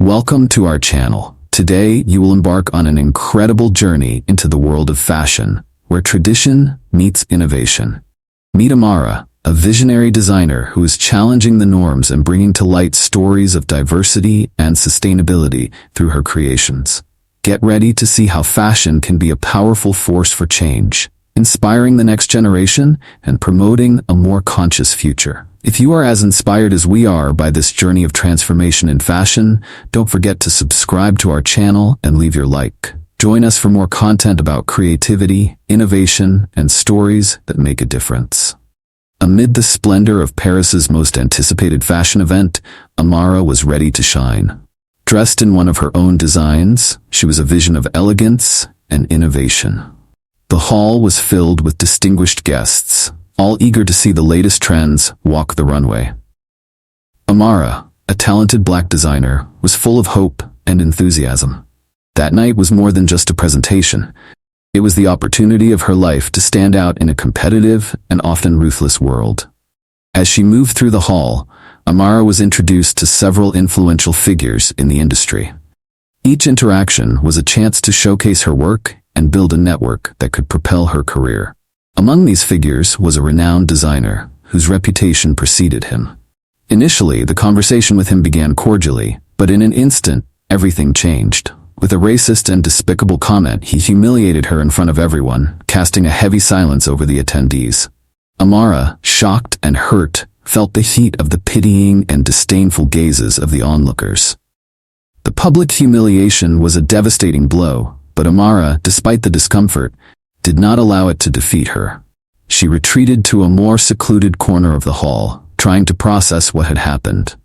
Welcome to our channel. Today, you will embark on an incredible journey into the world of fashion, where tradition meets innovation. Meet Amara, a visionary designer who is challenging the norms and bringing to light stories of diversity and sustainability through her creations. Get ready to see how fashion can be a powerful force for change, inspiring the next generation and promoting a more conscious future. If you are as inspired as we are by this journey of transformation in fashion, don't forget to subscribe to our channel and leave your like. Join us for more content about creativity, innovation, and stories that make a difference. Amid the splendor of Paris's most anticipated fashion event, Amara was ready to shine. Dressed in one of her own designs, she was a vision of elegance and innovation. The hall was filled with distinguished guests, all eager to see the latest trends walk the runway. Amara, a talented black designer, was full of hope and enthusiasm. That night was more than just a presentation. It was the opportunity of her life to stand out in a competitive and often ruthless world. As she moved through the hall, Amara was introduced to several influential figures in the industry. Each interaction was a chance to showcase her work and build a network that could propel her career. Among these figures was a renowned designer whose reputation preceded him. Initially, the conversation with him began cordially, but in an instant, everything changed. With a racist and despicable comment, he humiliated her in front of everyone, casting a heavy silence over the attendees. Amara, shocked and hurt, felt the heat of the pitying and disdainful gazes of the onlookers. The public humiliation was a devastating blow, but Amara, despite the discomfort, did not allow it to defeat her. She retreated to a more secluded corner of the hall, trying to process what had happened.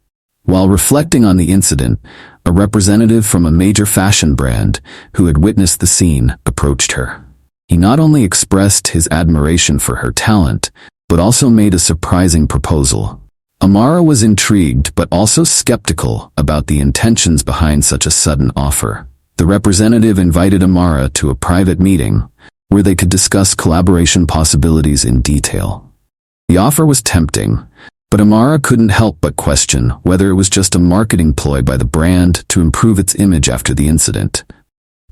While reflecting on the incident, a representative from a major fashion brand who had witnessed the scene approached her. He not only expressed his admiration for her talent, but also made a surprising proposal. Amara was intrigued but also skeptical about the intentions behind such a sudden offer. The representative invited Amara to a private meeting where they could discuss collaboration possibilities in detail. The offer was tempting, but Amara couldn't help but question whether it was just a marketing ploy by the brand to improve its image after the incident.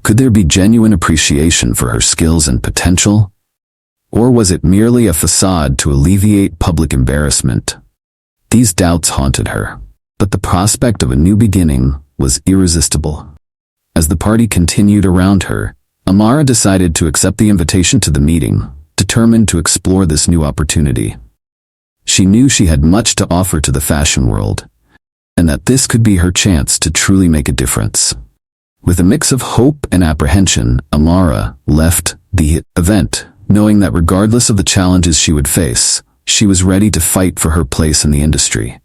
Could there be genuine appreciation for her skills and potential? Or was it merely a facade to alleviate public embarrassment? These doubts haunted her, but the prospect of a new beginning was irresistible. As the party continued around her, Amara decided to accept the invitation to the meeting, determined to explore this new opportunity. She knew she had much to offer to the fashion world, and that this could be her chance to truly make a difference. With a mix of hope and apprehension, Amara left the event, knowing that regardless of the challenges she would face, she was ready to fight for her place in the industry.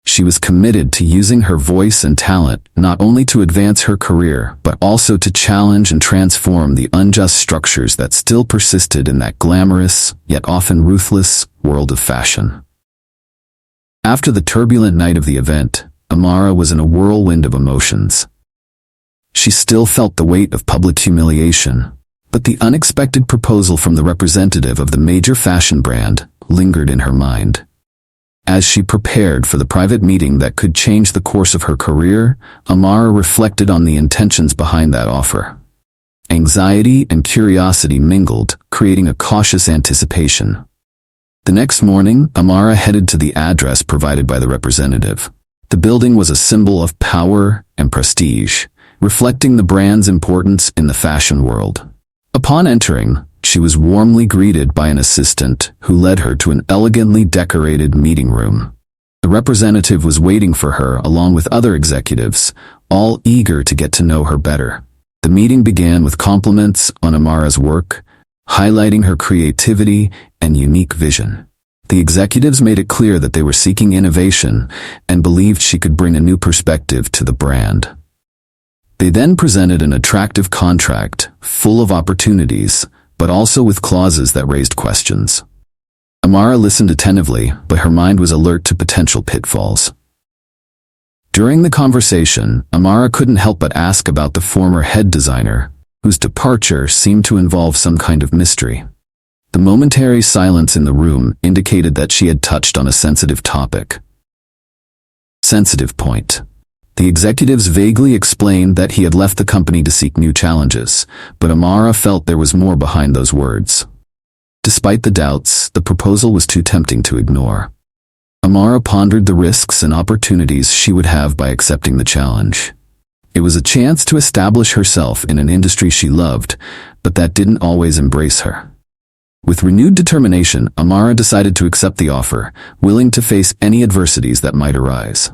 She was committed to using her voice and talent not only to advance her career, but also to challenge and transform the unjust structures that still persisted in that glamorous, yet often ruthless, world of fashion. After the turbulent night of the event, Amara was in a whirlwind of emotions. She still felt the weight of public humiliation, but the unexpected proposal from the representative of the major fashion brand lingered in her mind. As she prepared for the private meeting that could change the course of her career, Amara reflected on the intentions behind that offer. Anxiety and curiosity mingled, creating a cautious anticipation. The next morning, Amara headed to the address provided by the representative. The building was a symbol of power and prestige, reflecting the brand's importance in the fashion world. Upon entering, she was warmly greeted by an assistant who led her to an elegantly decorated meeting room. The representative was waiting for her along with other executives, all eager to get to know her better. The meeting began with compliments on Amara's work, highlighting her creativity and unique vision. The executives made it clear that they were seeking innovation and believed she could bring a new perspective to the brand. They then presented an attractive contract, full of opportunities, but also with clauses that raised questions. Amara listened attentively, but her mind was alert to potential pitfalls. During the conversation, Amara couldn't help but ask about the former head designer, whose departure seemed to involve some kind of mystery. The momentary silence in the room indicated that she had touched on a sensitive topic. Sensitive point. The executives vaguely explained that he had left the company to seek new challenges, but Amara felt there was more behind those words. Despite the doubts, the proposal was too tempting to ignore. Amara pondered the risks and opportunities she would have by accepting the challenge. It was a chance to establish herself in an industry she loved, but that didn't always embrace her. With renewed determination, Amara decided to accept the offer, willing to face any adversities that might arise.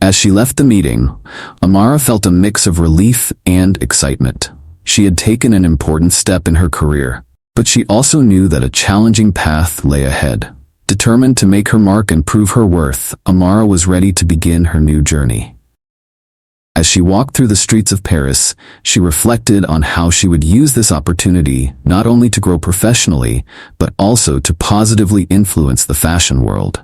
As she left the meeting, Amara felt a mix of relief and excitement. She had taken an important step in her career, but she also knew that a challenging path lay ahead. Determined to make her mark and prove her worth, Amara was ready to begin her new journey. As she walked through the streets of Paris, she reflected on how she would use this opportunity not only to grow professionally, but also to positively influence the fashion world,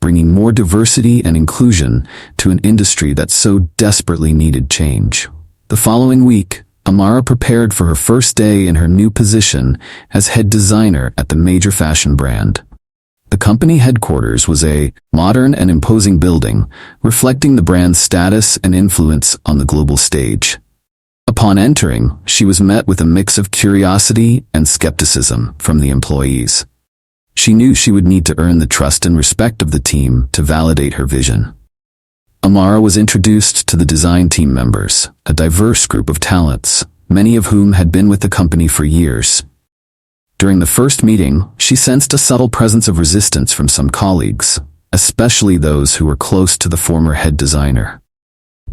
bringing more diversity and inclusion to an industry that so desperately needed change. The following week, Amara prepared for her first day in her new position as head designer at the major fashion brand. The company headquarters was a modern and imposing building, reflecting the brand's status and influence on the global stage. Upon entering, she was met with a mix of curiosity and skepticism from the employees. She knew she would need to earn the trust and respect of the team to validate her vision. Amara was introduced to the design team members, a diverse group of talents, many of whom had been with the company for years. During the first meeting, she sensed a subtle presence of resistance from some colleagues, especially those who were close to the former head designer.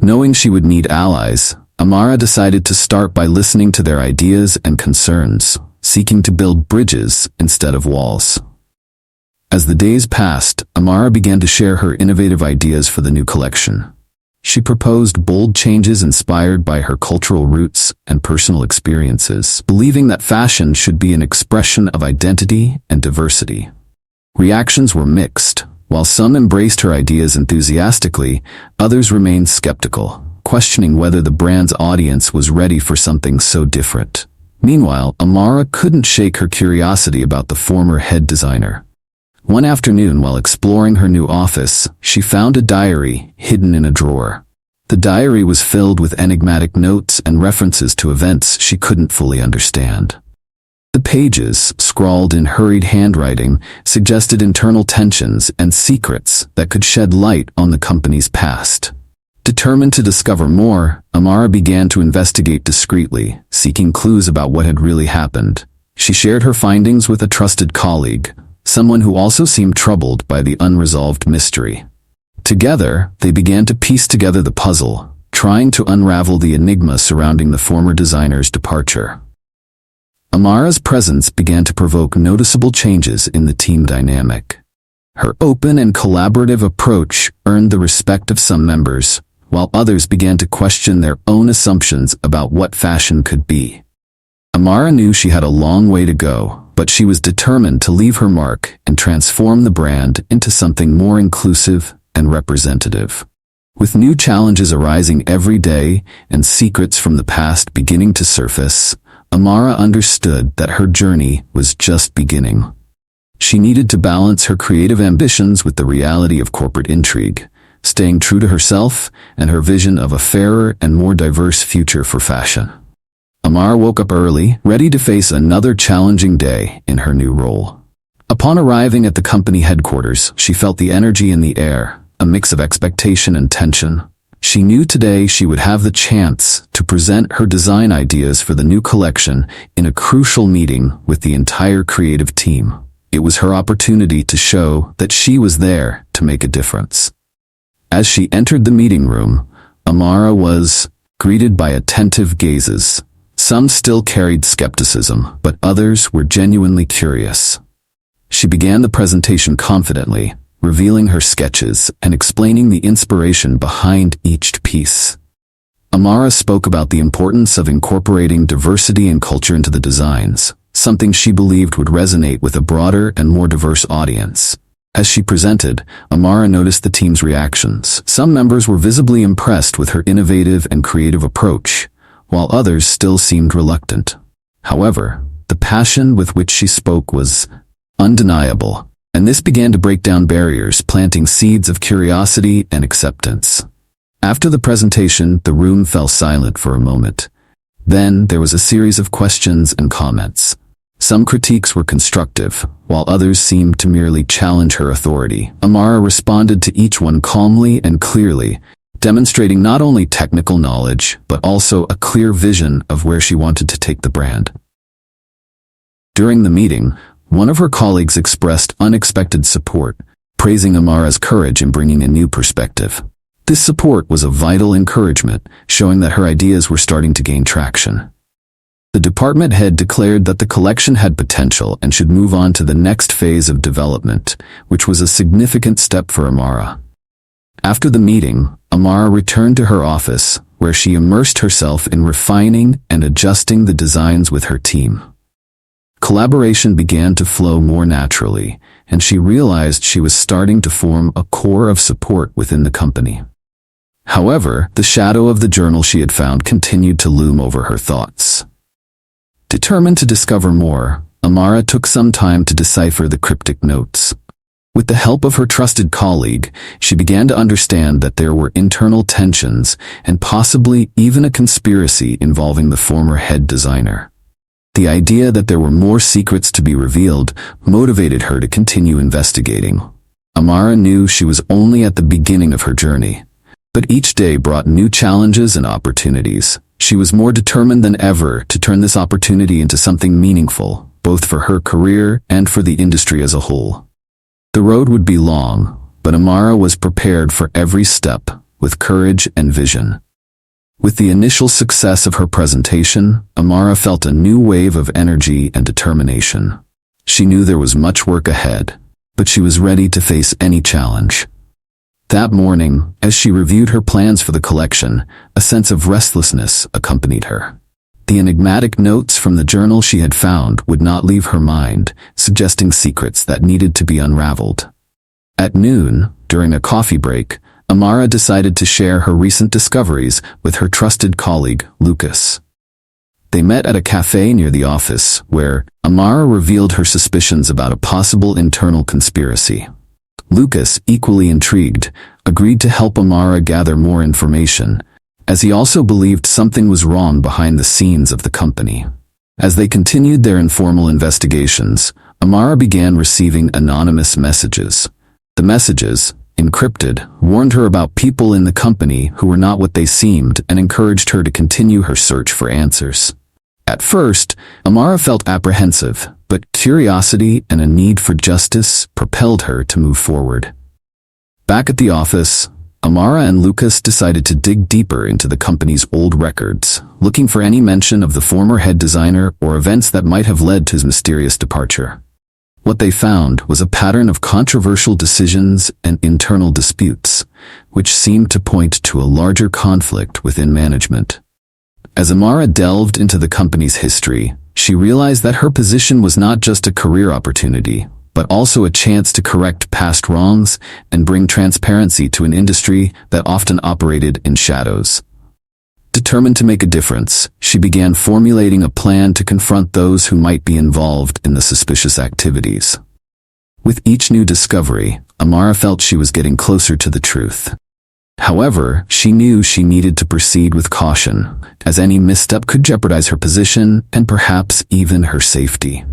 Knowing she would need allies, Amara decided to start by listening to their ideas and concerns, seeking to build bridges instead of walls. As the days passed, Amara began to share her innovative ideas for the new collection. She proposed bold changes inspired by her cultural roots and personal experiences, believing that fashion should be an expression of identity and diversity. Reactions were mixed. While some embraced her ideas enthusiastically, others remained skeptical, questioning whether the brand's audience was ready for something so different. Meanwhile, Amara couldn't shake her curiosity about the former head designer. One afternoon, while exploring her new office, she found a diary hidden in a drawer. The diary was filled with enigmatic notes and references to events she couldn't fully understand. The pages, scrawled in hurried handwriting, suggested internal tensions and secrets that could shed light on the company's past. Determined to discover more, Amara began to investigate discreetly, seeking clues about what had really happened. She shared her findings with a trusted colleague, someone who also seemed troubled by the unresolved mystery. Together, they began to piece together the puzzle, trying to unravel the enigma surrounding the former designer's departure. Amara's presence began to provoke noticeable changes in the team dynamic. Her open and collaborative approach earned the respect of some members, while others began to question their own assumptions about what fashion could be. Amara knew she had a long way to go, but she was determined to leave her mark and transform the brand into something more inclusive and representative. With new challenges arising every day and secrets from the past beginning to surface, Amara understood that her journey was just beginning. She needed to balance her creative ambitions with the reality of corporate intrigue, staying true to herself and her vision of a fairer and more diverse future for fashion. Amara woke up early, ready to face another challenging day in her new role. Upon arriving at the company headquarters, she felt the energy in the air, a mix of expectation and tension. She knew today she would have the chance to present her design ideas for the new collection in a crucial meeting with the entire creative team. It was her opportunity to show that she was there to make a difference. As she entered the meeting room, Amara was greeted by attentive gazes. Some still carried skepticism, but others were genuinely curious. She began the presentation confidently, revealing her sketches and explaining the inspiration behind each piece. Amara spoke about the importance of incorporating diversity and culture into the designs, something she believed would resonate with a broader and more diverse audience. As she presented, Amara noticed the team's reactions. Some members were visibly impressed with her innovative and creative approach, while others still seemed reluctant. However, the passion with which she spoke was undeniable, and this began to break down barriers, planting seeds of curiosity and acceptance. After the presentation, the room fell silent for a moment. Then there was a series of questions and comments. Some critiques were constructive, while others seemed to merely challenge her authority. Amara responded to each one calmly and clearly, demonstrating not only technical knowledge, but also a clear vision of where she wanted to take the brand. During the meeting, one of her colleagues expressed unexpected support, praising Amara's courage in bringing a new perspective. This support was a vital encouragement, showing that her ideas were starting to gain traction. The department head declared that the collection had potential and should move on to the next phase of development, which was a significant step for Amara. After the meeting, Amara returned to her office, where she immersed herself in refining and adjusting the designs with her team. Collaboration began to flow more naturally, and she realized she was starting to form a core of support within the company. However, the shadow of the journal she had found continued to loom over her thoughts. Determined to discover more, Amara took some time to decipher the cryptic notes. With the help of her trusted colleague, she began to understand that there were internal tensions and possibly even a conspiracy involving the former head designer. The idea that there were more secrets to be revealed motivated her to continue investigating. Amara knew she was only at the beginning of her journey, but each day brought new challenges and opportunities. She was more determined than ever to turn this opportunity into something meaningful, both for her career and for the industry as a whole. The road would be long, but Amara was prepared for every step with courage and vision. With the initial success of her presentation, Amara felt a new wave of energy and determination. She knew there was much work ahead, but she was ready to face any challenge. That morning, as she reviewed her plans for the collection, a sense of restlessness accompanied her. The enigmatic notes from the journal she had found would not leave her mind, suggesting secrets that needed to be unraveled. At noon, during a coffee break, Amara decided to share her recent discoveries with her trusted colleague, Lucas. They met at a cafe near the office, where Amara revealed her suspicions about a possible internal conspiracy. Lucas, equally intrigued, agreed to help Amara gather more information, as he also believed something was wrong behind the scenes of the company. As they continued their informal investigations, Amara began receiving anonymous messages. The messages, encrypted, warned her about people in the company who were not what they seemed and encouraged her to continue her search for answers. At first, Amara felt apprehensive, but curiosity and a need for justice propelled her to move forward. Back at the office, Amara and Lucas decided to dig deeper into the company's old records, looking for any mention of the former head designer or events that might have led to his mysterious departure. What they found was a pattern of controversial decisions and internal disputes, which seemed to point to a larger conflict within management. As Amara delved into the company's history, she realized that her position was not just a career opportunity, but also a chance to correct past wrongs and bring transparency to an industry that often operated in shadows. Determined to make a difference, she began formulating a plan to confront those who might be involved in the suspicious activities. With each new discovery, Amara felt she was getting closer to the truth. However, she knew she needed to proceed with caution, as any misstep could jeopardize her position and perhaps even her safety.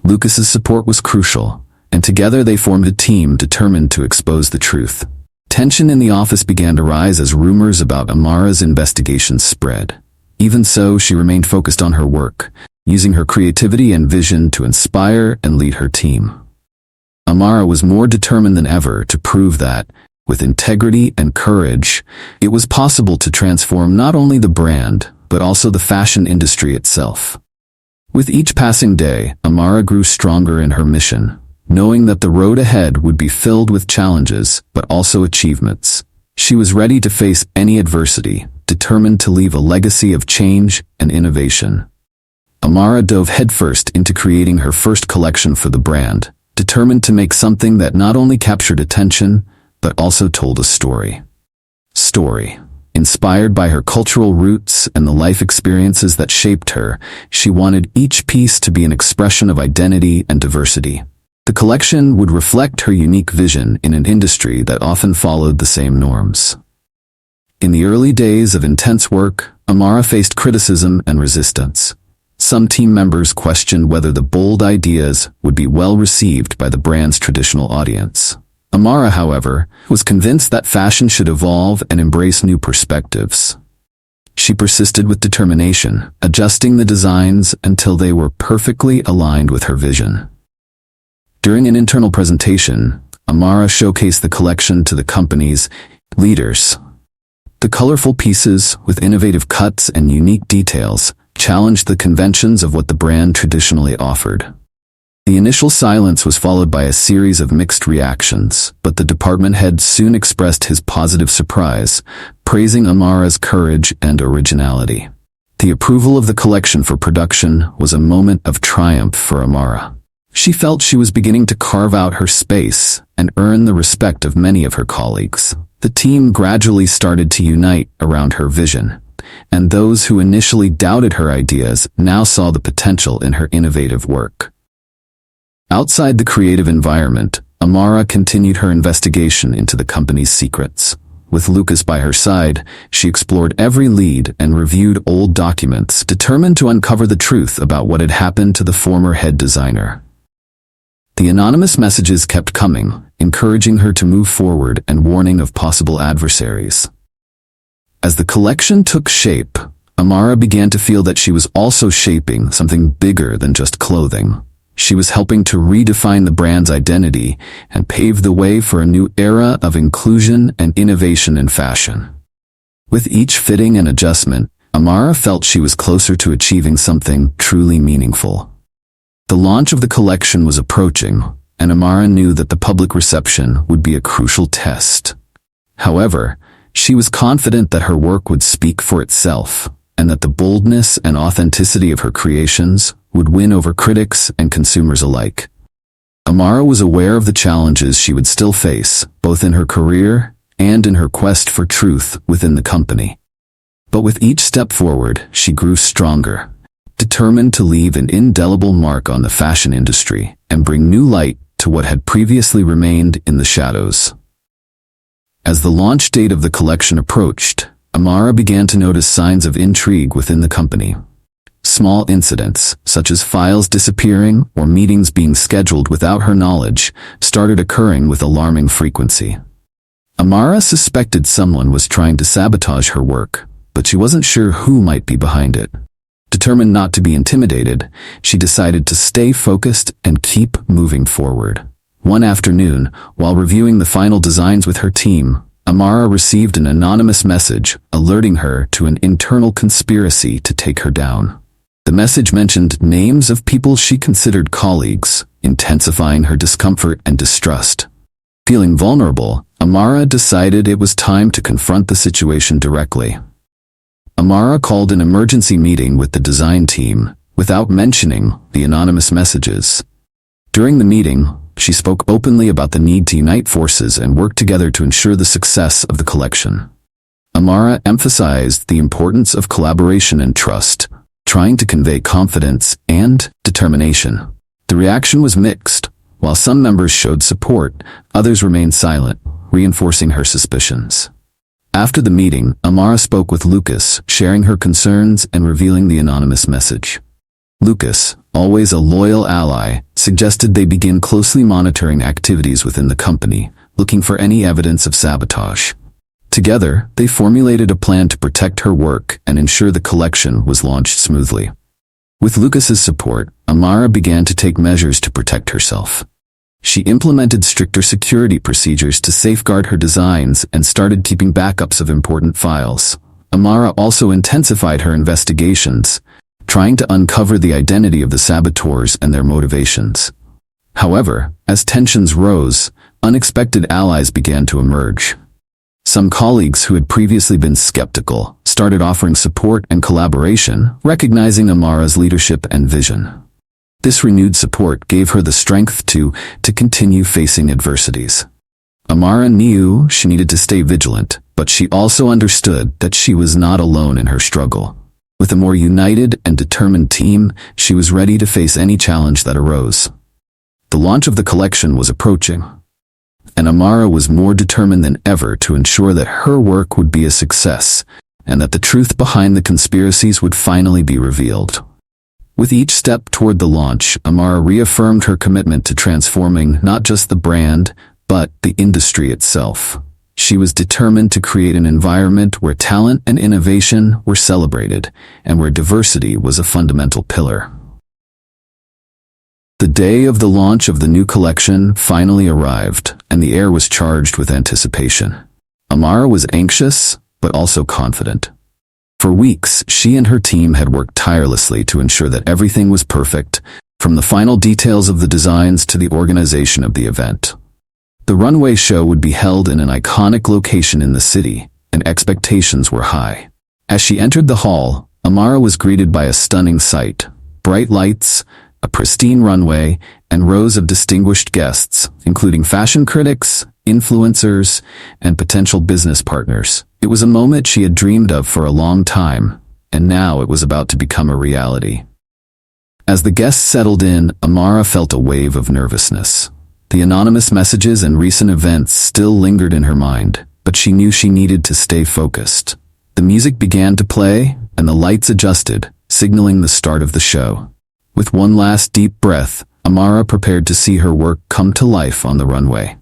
Lucas's support was crucial, and together they formed a team determined to expose the truth. Tension in the office began to rise as rumors about Amara's investigations spread. Even so, she remained focused on her work, using her creativity and vision to inspire and lead her team. Amara was more determined than ever to prove that, with integrity and courage, it was possible to transform not only the brand, but also the fashion industry itself. With each passing day, Amara grew stronger in her mission, knowing that the road ahead would be filled with challenges, but also achievements. She was ready to face any adversity, determined to leave a legacy of change and innovation. Amara dove headfirst into creating her first collection for the brand, determined to make something that not only captured attention, but also told a story. Inspired by her cultural roots and the life experiences that shaped her, she wanted each piece to be an expression of identity and diversity. The collection would reflect her unique vision in an industry that often followed the same norms. In the early days of intense work, Amara faced criticism and resistance. Some team members questioned whether the bold ideas would be well received by the brand's traditional audience. Amara, however, was convinced that fashion should evolve and embrace new perspectives. She persisted with determination, adjusting the designs until they were perfectly aligned with her vision. During an internal presentation, Amara showcased the collection to the company's leaders. The colorful pieces, with innovative cuts and unique details, challenged the conventions of what the brand traditionally offered. The initial silence was followed by a series of mixed reactions, but the department head soon expressed his positive surprise, praising Amara's courage and originality. The approval of the collection for production was a moment of triumph for Amara. She felt she was beginning to carve out her space and earn the respect of many of her colleagues. The team gradually started to unite around her vision, and those who initially doubted her ideas now saw the potential in her innovative work. Outside the creative environment, Amara continued her investigation into the company's secrets. With Lucas by her side, she explored every lead and reviewed old documents, determined to uncover the truth about what had happened to the former head designer. The anonymous messages kept coming, encouraging her to move forward and warning of possible adversaries. As the collection took shape, Amara began to feel that she was also shaping something bigger than just clothing. She was helping to redefine the brand's identity and pave the way for a new era of inclusion and innovation in fashion. With each fitting and adjustment, Amara felt she was closer to achieving something truly meaningful. The launch of the collection was approaching, and Amara knew that the public reception would be a crucial test. However, she was confident that her work would speak for itself, and that the boldness and authenticity of her creations would win over critics and consumers alike. Amara was aware of the challenges she would still face, both in her career and in her quest for truth within the company. But with each step forward, she grew stronger, determined to leave an indelible mark on the fashion industry and bring new light to what had previously remained in the shadows. As the launch date of the collection approached, Amara began to notice signs of intrigue within the company. Small incidents, such as files disappearing or meetings being scheduled without her knowledge, started occurring with alarming frequency. Amara suspected someone was trying to sabotage her work, but she wasn't sure who might be behind it. Determined not to be intimidated, she decided to stay focused and keep moving forward. One afternoon, while reviewing the final designs with her team, Amara received an anonymous message alerting her to an internal conspiracy to take her down. The message mentioned names of people she considered colleagues, intensifying her discomfort and distrust. Feeling vulnerable, Amara decided it was time to confront the situation directly. Amara called an emergency meeting with the design team, without mentioning the anonymous messages. During the meeting, she spoke openly about the need to unite forces and work together to ensure the success of the collection. Amara emphasized the importance of collaboration and trust, trying to convey confidence and determination. The reaction was mixed. While some members showed support, others remained silent, reinforcing her suspicions. After the meeting, Amara spoke with Lucas, sharing her concerns and revealing the anonymous message. Lucas, always a loyal ally, suggested they begin closely monitoring activities within the company, looking for any evidence of sabotage. Together, they formulated a plan to protect her work and ensure the collection was launched smoothly. With Lucas's support, Amara began to take measures to protect herself. She implemented stricter security procedures to safeguard her designs and started keeping backups of important files. Amara also intensified her investigations, trying to uncover the identity of the saboteurs and their motivations. However, as tensions rose, unexpected allies began to emerge. Some colleagues who had previously been skeptical started offering support and collaboration, recognizing Amara's leadership and vision. This renewed support gave her the strength to continue facing adversities. Amara knew she needed to stay vigilant, but she also understood that she was not alone in her struggle. With a more united and determined team, she was ready to face any challenge that arose. The launch of the collection was approaching. and Amara was more determined than ever to ensure that her work would be a success, and that the truth behind the conspiracies would finally be revealed. With each step toward the launch, Amara reaffirmed her commitment to transforming not just the brand, but the industry itself. She was determined to create an environment where talent and innovation were celebrated, and where diversity was a fundamental pillar. The day of the launch of the new collection finally arrived, and the air was charged with anticipation. Amara was anxious, but also confident. For weeks, she and her team had worked tirelessly to ensure that everything was perfect, from the final details of the designs to the organization of the event. The runway show would be held in an iconic location in the city, and expectations were high. As she entered the hall, Amara was greeted by a stunning sight: bright lights, a pristine runway, and rows of distinguished guests, including fashion critics, influencers, and potential business partners. It was a moment she had dreamed of for a long time, and now it was about to become a reality. As the guests settled in, Amara felt a wave of nervousness. The anonymous messages and recent events still lingered in her mind, but she knew she needed to stay focused. The music began to play, and the lights adjusted, signaling the start of the show. With one last deep breath, Amara prepared to see her work come to life on the runway.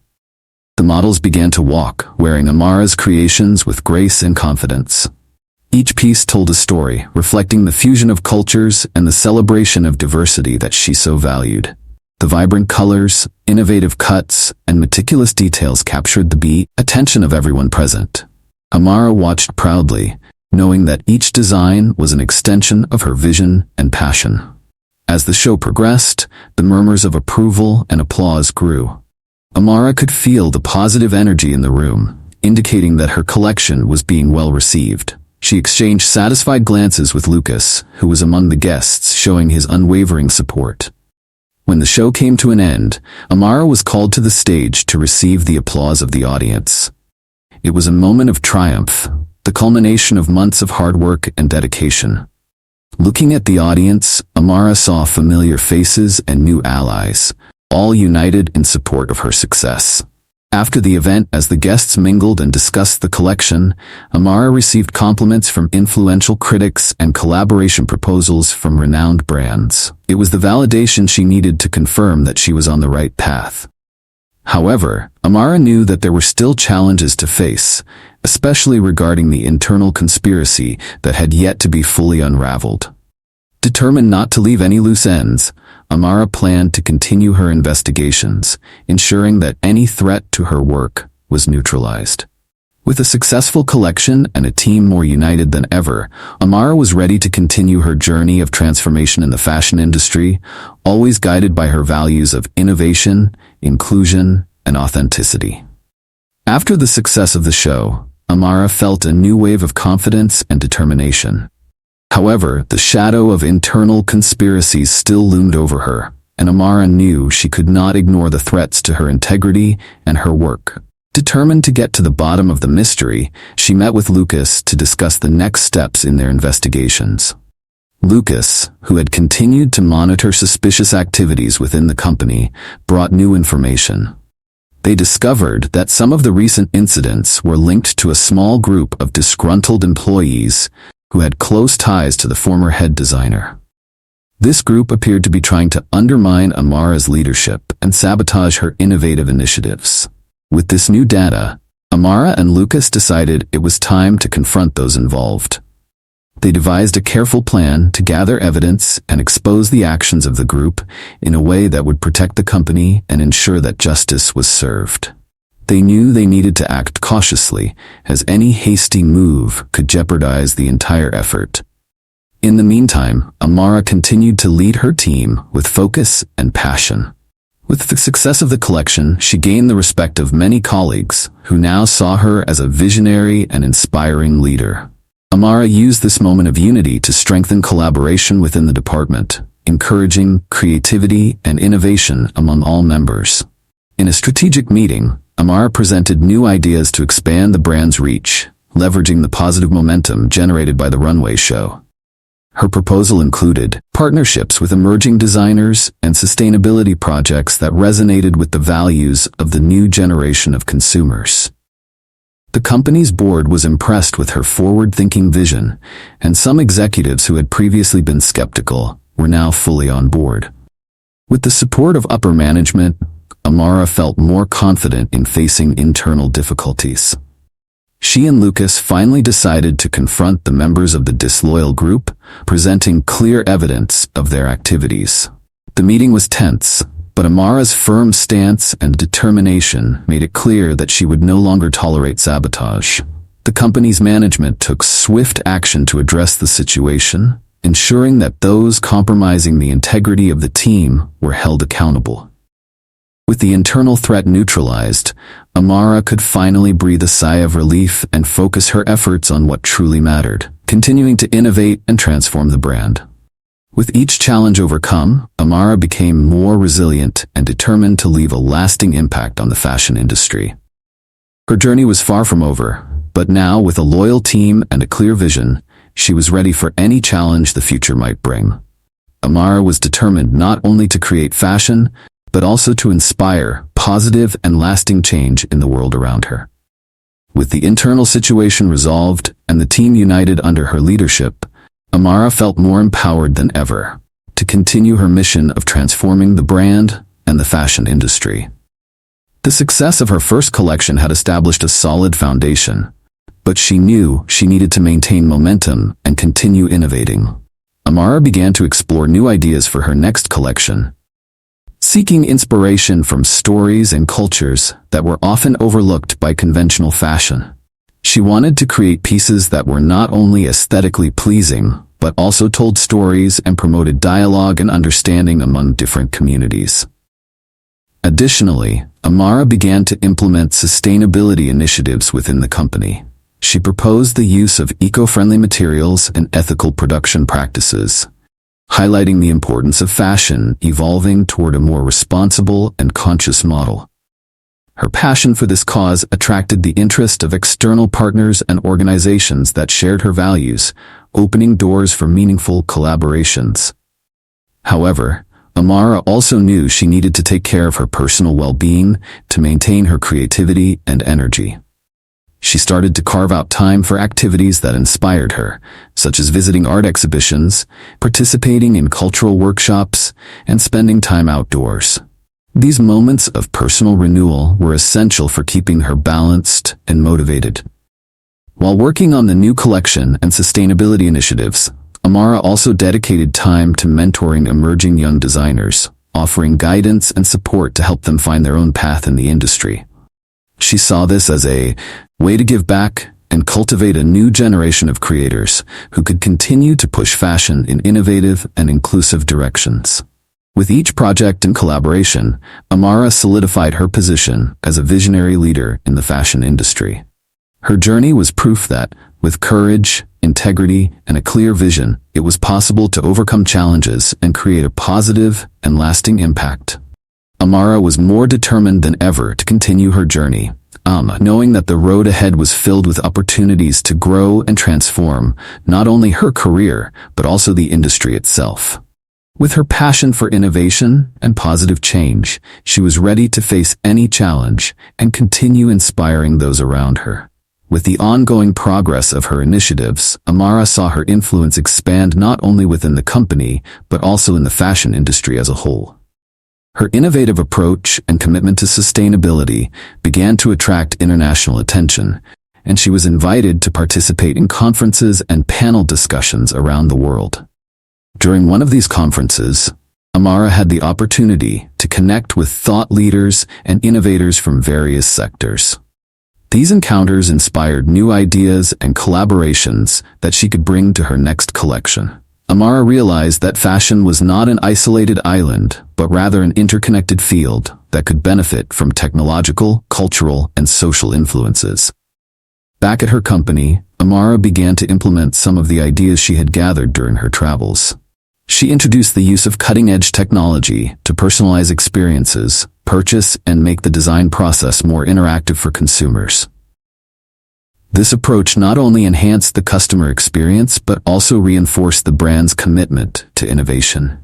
The models began to walk, wearing Amara's creations with grace and confidence. Each piece told a story, reflecting the fusion of cultures and the celebration of diversity that she so valued. The vibrant colors, innovative cuts, and meticulous details captured the attention of everyone present. Amara watched proudly, knowing that each design was an extension of her vision and passion. As the show progressed, the murmurs of approval and applause grew. Amara could feel the positive energy in the room, indicating that her collection was being well received. She exchanged satisfied glances with Lucas, who was among the guests, showing his unwavering support. When the show came to an end, Amara was called to the stage to receive the applause of the audience. It was a moment of triumph, the culmination of months of hard work and dedication. Looking at the audience, Amara saw familiar faces and new allies, all united in support of her success. After the event, as the guests mingled and discussed the collection, Amara received compliments from influential critics and collaboration proposals from renowned brands. It was the validation she needed to confirm that she was on the right path. However, Amara knew that there were still challenges to face, especially regarding the internal conspiracy that had yet to be fully unraveled. Determined not to leave any loose ends, Amara planned to continue her investigations, ensuring that any threat to her work was neutralized. With a successful collection and a team more united than ever, Amara was ready to continue her journey of transformation in the fashion industry, always guided by her values of innovation, inclusion, and authenticity. After the success of the show, Amara felt a new wave of confidence and determination. However, the shadow of internal conspiracies still loomed over her, and Amara knew she could not ignore the threats to her integrity and her work. Determined to get to the bottom of the mystery, she met with Lucas to discuss the next steps in their investigations. Lucas, who had continued to monitor suspicious activities within the company, brought new information. They discovered that some of the recent incidents were linked to a small group of disgruntled employees who had close ties to the former head designer. This group appeared to be trying to undermine Amara's leadership and sabotage her innovative initiatives. With this new data, Amara and Lucas decided it was time to confront those involved. They devised a careful plan to gather evidence and expose the actions of the group in a way that would protect the company and ensure that justice was served. They knew they needed to act cautiously, as any hasty move could jeopardize the entire effort. In the meantime, Amara continued to lead her team with focus and passion. With the success of the collection, she gained the respect of many colleagues, who now saw her as a visionary and inspiring leader. Amara used this moment of unity to strengthen collaboration within the department, encouraging creativity and innovation among all members. In a strategic meeting, Amara presented new ideas to expand the brand's reach, leveraging the positive momentum generated by the runway show. Her proposal included partnerships with emerging designers, and sustainability projects that resonated with the values of the new generation of consumers. The company's board was impressed with her forward-thinking vision, and some executives who had previously been skeptical were now fully on board. With the support of upper management, Amara felt more confident in facing internal difficulties. She and Lucas finally decided to confront the members of the disloyal group, presenting clear evidence of their activities. The meeting was tense, but Amara's firm stance and determination made it clear that she would no longer tolerate sabotage. The company's management took swift action to address the situation, ensuring that those compromising the integrity of the team were held accountable. With the internal threat neutralized, Amara could finally breathe a sigh of relief and focus her efforts on what truly mattered, continuing to innovate and transform the brand. With each challenge overcome, Amara became more resilient and determined to leave a lasting impact on the fashion industry. Her journey was far from over, but now with a loyal team and a clear vision, she was ready for any challenge the future might bring. Amara was determined not only to create fashion, but also to inspire positive and lasting change in the world around her. With the internal situation resolved and the team united under her leadership, Amara felt more empowered than ever to continue her mission of transforming the brand and the fashion industry. The success of her first collection had established a solid foundation, but she knew she needed to maintain momentum and continue innovating. Amara began to explore new ideas for her next collection, seeking inspiration from stories and cultures that were often overlooked by conventional fashion. She wanted to create pieces that were not only aesthetically pleasing, but also told stories and promoted dialogue and understanding among different communities. Additionally, Amara began to implement sustainability initiatives within the company. She proposed the use of eco-friendly materials and ethical production practices, highlighting the importance of fashion evolving toward a more responsible and conscious model. Her passion for this cause attracted the interest of external partners and organizations that shared her values, opening doors for meaningful collaborations. However, Amara also knew she needed to take care of her personal well-being to maintain her creativity and energy. She started to carve out time for activities that inspired her, such as visiting art exhibitions, participating in cultural workshops, and spending time outdoors. These moments of personal renewal were essential for keeping her balanced and motivated. While working on the new collection and sustainability initiatives, Amara also dedicated time to mentoring emerging young designers, offering guidance and support to help them find their own path in the industry. She saw this as a way to give back and cultivate a new generation of creators who could continue to push fashion in innovative and inclusive directions. With each project and collaboration, Amara solidified her position as a visionary leader in the fashion industry. Her journey was proof that, with courage, integrity, and a clear vision, it was possible to overcome challenges and create a positive and lasting impact. Amara was more determined than ever to continue her journey, knowing that the road ahead was filled with opportunities to grow and transform not only her career, but also the industry itself. With her passion for innovation and positive change, she was ready to face any challenge and continue inspiring those around her. With the ongoing progress of her initiatives, Amara saw her influence expand not only within the company, but also in the fashion industry as a whole. Her innovative approach and commitment to sustainability began to attract international attention, and she was invited to participate in conferences and panel discussions around the world. During one of these conferences, Amara had the opportunity to connect with thought leaders and innovators from various sectors. These encounters inspired new ideas and collaborations that she could bring to her next collection. Amara realized that fashion was not an isolated island, but rather an interconnected field that could benefit from technological, cultural, and social influences. Back at her company, Amara began to implement some of the ideas she had gathered during her travels. She introduced the use of cutting-edge technology to personalize experiences, purchase, and make the design process more interactive for consumers. This approach not only enhanced the customer experience but also reinforced the brand's commitment to innovation.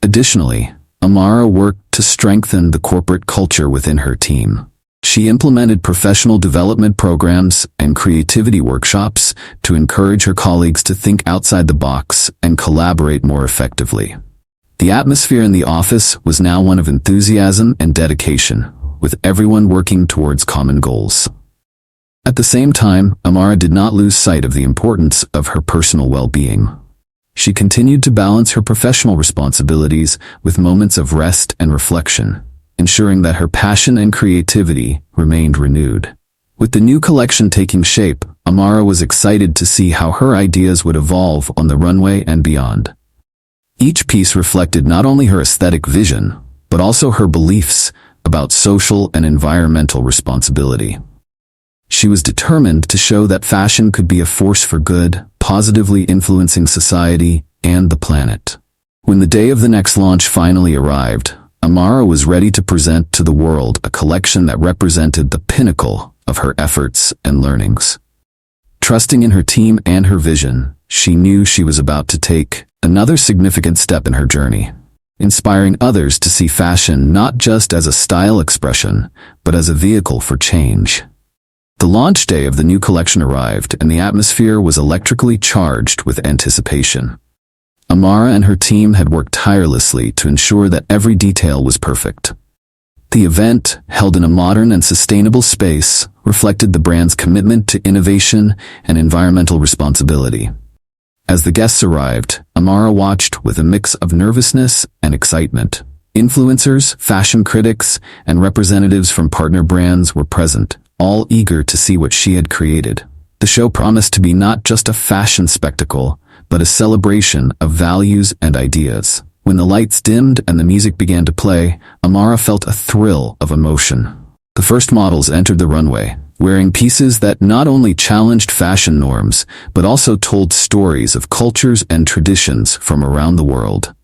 Additionally, Amara worked to strengthen the corporate culture within her team. She implemented professional development programs and creativity workshops to encourage her colleagues to think outside the box and collaborate more effectively. The atmosphere in the office was now one of enthusiasm and dedication, with everyone working towards common goals. At the same time, Amara did not lose sight of the importance of her personal well-being. She continued to balance her professional responsibilities with moments of rest and reflection, ensuring that her passion and creativity remained renewed. With the new collection taking shape, Amara was excited to see how her ideas would evolve on the runway and beyond. Each piece reflected not only her aesthetic vision, but also her beliefs about social and environmental responsibility. She was determined to show that fashion could be a force for good, positively influencing society and the planet. When the day of the next launch finally arrived, Amara was ready to present to the world a collection that represented the pinnacle of her efforts and learnings. Trusting in her team and her vision, she knew she was about to take another significant step in her journey, inspiring others to see fashion not just as a style expression, but as a vehicle for change. The launch day of the new collection arrived, and the atmosphere was electrically charged with anticipation. Amara and her team had worked tirelessly to ensure that every detail was perfect. The event, held in a modern and sustainable space, reflected the brand's commitment to innovation and environmental responsibility. As the guests arrived, Amara watched with a mix of nervousness and excitement. Influencers, fashion critics, and representatives from partner brands were present, all eager to see what she had created. The show promised to be not just a fashion spectacle, but a celebration of values and ideas. When the lights dimmed and the music began to play, Amara felt a thrill of emotion. The first models entered the runway, wearing pieces that not only challenged fashion norms, but also told stories of cultures and traditions from around the world.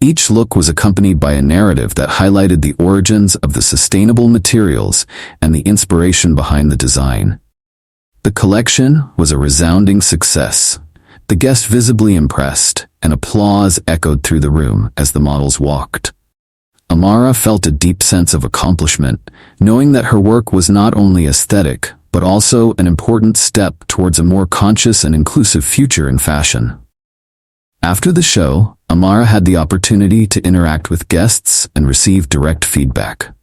Each look was accompanied by a narrative that highlighted the origins of the sustainable materials and the inspiration behind the design. The collection was a resounding success. The guests visibly impressed, and applause echoed through the room as the models walked. Amara felt a deep sense of accomplishment, knowing that her work was not only aesthetic, but also an important step towards a more conscious and inclusive future in fashion. After the show, Amara had the opportunity to interact with guests and receive direct feedback.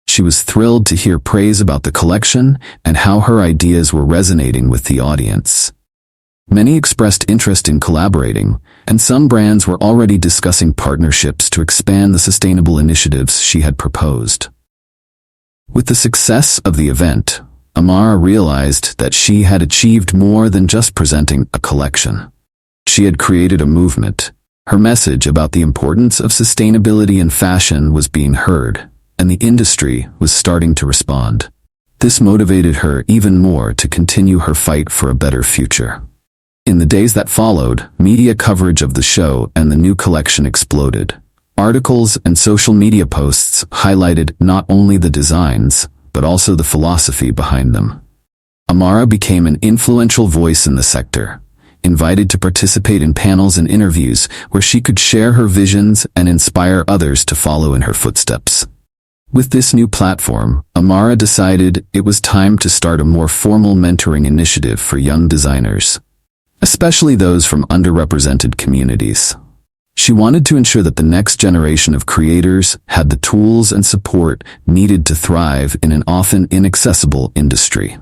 She was thrilled to hear praise about the collection and how her ideas were resonating with the audience. Many expressed interest in collaborating, and some brands were already discussing partnerships to expand the sustainable initiatives she had proposed. With the success of the event, Amara realized that she had achieved more than just presenting a collection. She had created a movement. Her message about the importance of sustainability in fashion was being heard, and the industry was starting to respond. This motivated her even more to continue her fight for a better future. In the days that followed, media coverage of the show and the new collection exploded. Articles and social media posts highlighted not only the designs, but also the philosophy behind them. Amara became an influential voice in the sector, invited to participate in panels and interviews where she could share her visions and inspire others to follow in her footsteps. With this new platform, Amara decided it was time to start a more formal mentoring initiative for young designers, especially those from underrepresented communities. She wanted to ensure that the next generation of creators had the tools and support needed to thrive in an often inaccessible industry.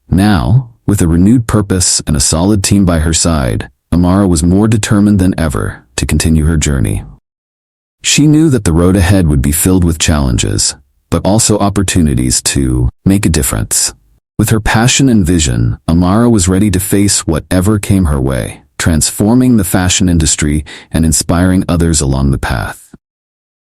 Now, with a renewed purpose and a solid team by her side, Amara was more determined than ever to continue her journey. She knew that the road ahead would be filled with challenges, but also opportunities to make a difference. With her passion and vision, Amara was ready to face whatever came her way, transforming the fashion industry and inspiring others along the path.